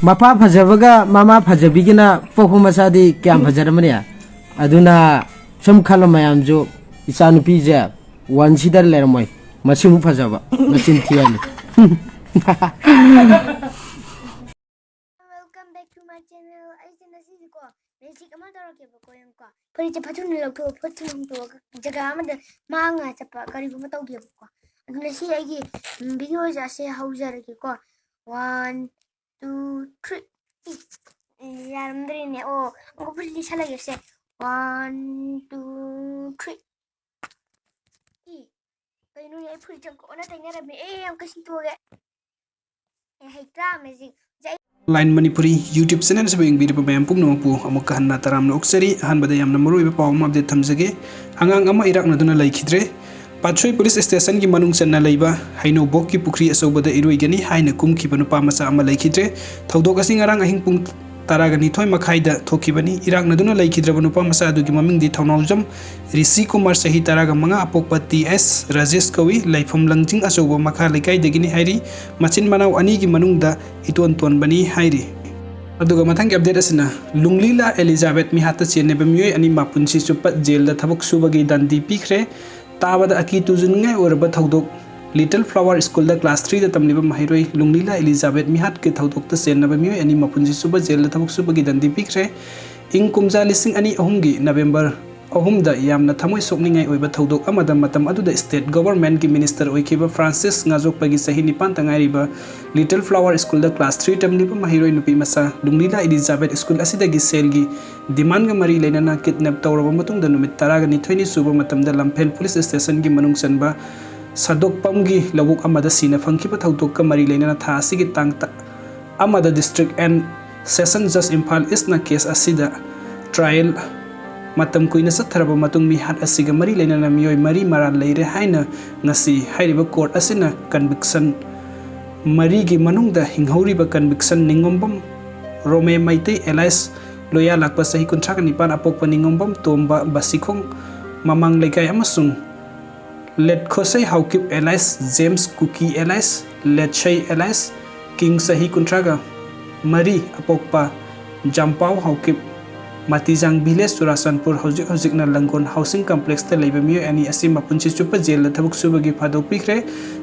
Mapa fajabaga mama fajabigina poku masadi kyam fajaramani aduna sum khalamayam jo isanu pije one sidar lermoy masimu fajaba masin thiani. Welcome back to my channel. I think this is ko basic amount of ko yung ko. Kari cha phatun lo to phatun to jaga amada manga chapa kari ko mataw gi ko. Aduna si ai gi video ja se haujar ki ko 1 2 3 yaramdri ne o ko puli chala gi se 1 2 3 kai nu ai puli chang ko na tanga ra me am ka sin to ge hai tra magic Line Manipuri YouTube channel se bing video bayam pung no pu amuk hanna taram no oksari han bada yam namru be pawm update thamjage angang ama eraknaduna leikhidre Patchoi police station ki manung channa leiba haino bok ki pukri asobada iroi gani haina kumki banu pamasa ama leikhidre thodok asing arang ahing pung taragani thoi makhaida thokibani eraknaduna leikhidre banu pamasa adu ki maming di thaunaljam Rishi Kumar sahi taraga manga apokpati S Rajesh Kawi laifam langjing asoba makha lekai degini hairi machin manaw ani ki manungda iton ton bani hairi aduga mathang update asina Lunglilla Ellizabeth mihatta chennaba mioi ani punsi chuppa jail da thabak subagi dandi pikre tabada aki tujungai orba thodok Little Flower School da class 3 da tamliba mahiroi Lunglilla Ellizabeth mihat ke thodok ta chennaba mioi ani punsi suba jail da thabak subagi dandi pikre ing kumja lising ani ahumgi November ahumda yamna thamoi sokningai oiba thodok amada matam aduda state government ki minister oikiba Francis ngajokpagi sahi nipan tangairiba Little Flower School da class 3 tamliba mahiroi nupi masa Lunglilla Ellizabeth School asida gi selgi demand ga mari leinana kidnap tawraba matungda numit taraga ni thoini suba matamda Lamphel police station gi manung sanba sadok pamgi lawuk amada sina phangkiba thodok ka mari leinana tha asigi tangta amada district and session judge Imphal East na case asida trial matam kuina satharaba matung mihat asiga mari leinana mioi mari maran leire haina ngasi hairiba court asina conviction mari gi manungda hinghoriba conviction ningombam Rome Maitei Elias loya lakpa sahi kunthak nipan apokpa ningombam tomba basikhong mamang lekai amasung let khosai haukip Elias James Cookie Elias letchai Elias king sahi kuntraga mari apokpa jampau haukip Matijang village Surasanpur hojik na Langon housing complex ta leiba mioi ani asi mapunsi chuppa jail da thabuk subagi phadok pikre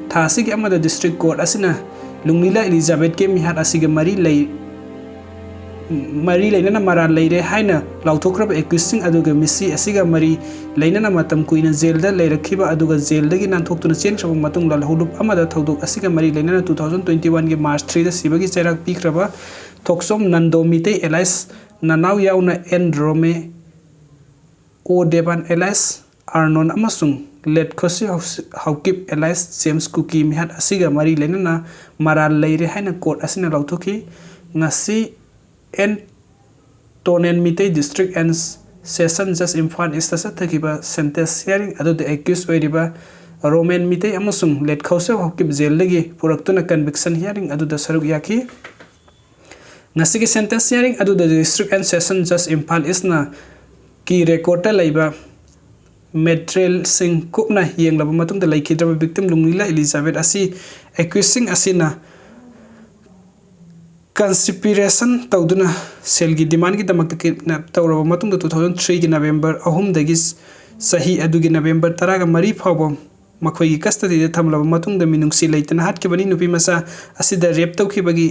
tha asigi amada district court asina Lunglilla Ellizabeth ke mihat asiga mari leinana maran leire haina lauthokraba accusing aduga misi asiga mari leinana matam kuina jail da leirakhiba aduga jail dagi nanthokuna chenchaba matung lalhulup amada thodok asiga mari leinana 2021 ge March 3 da sibagi cherak pikraba thoksom nandomite Elias Nanau yauna N Rome O Devan Elias Arnon amasung let khosi haukip Elias James Cookie mihat asiga mari leinana maral leire haina court asina lauthoki ngasi N Tonen Mitei district and session judge Imphal East sa thakiba sentence hearing adu the accused oiriba Roman Mitei amasung let khosi haukip jail legi puraktuna conviction hearing adu da saruk yaki Nasiki sentence hearing adu the district and session judge Imphal East na ki record ta leiba material sing kupna yenglaba matung da leikhidra victim Lunglilla Ellizabeth asi accusing asina conspiration tawduna selgi demand gi damak kidnap tawraba matung da 2003 gi November ahum dagi sahi adu gi November taraga mari phawbam makhoi gi custody da thamlaba matung da minungsi leitana hatkibani nupi masa asida rape tawkhibagi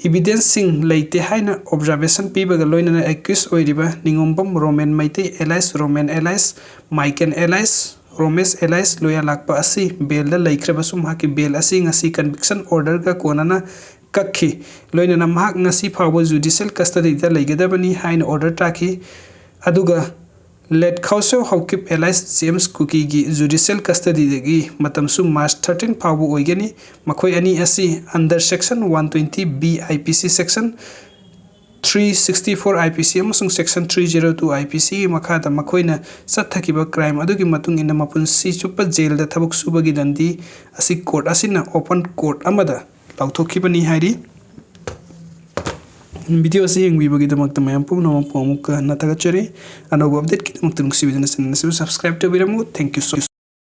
evidence sing leite haina observation pibaga loinana accused oiriba ningombam Roman Maitei Elias Roman Elias Michael Elias Romesh Elias loya lakpa asi bail da laikhraba sum haki bail asi ngasi conviction order ga konana kakhi loinana mahak ngasi phawba judicial custody da leigadabani haina order takhi aduga let khauso haukip Elias James Cookie gi judicial custody degi matamsu March 13 phawbu oigani makhoi ani asi under section 120 B IPC section 364 IPC amasung section 302 IPC makhada makhoina sathakiba crime adugi matung ina mapunsi chuppa jail da thabuk subagi dandi asi court asina open court amada lauthokibani hairi video se yengbi damakta mayam pumna pumuka natagachari anoba update ki damakta nuksi video na subscribe to biramu thank you so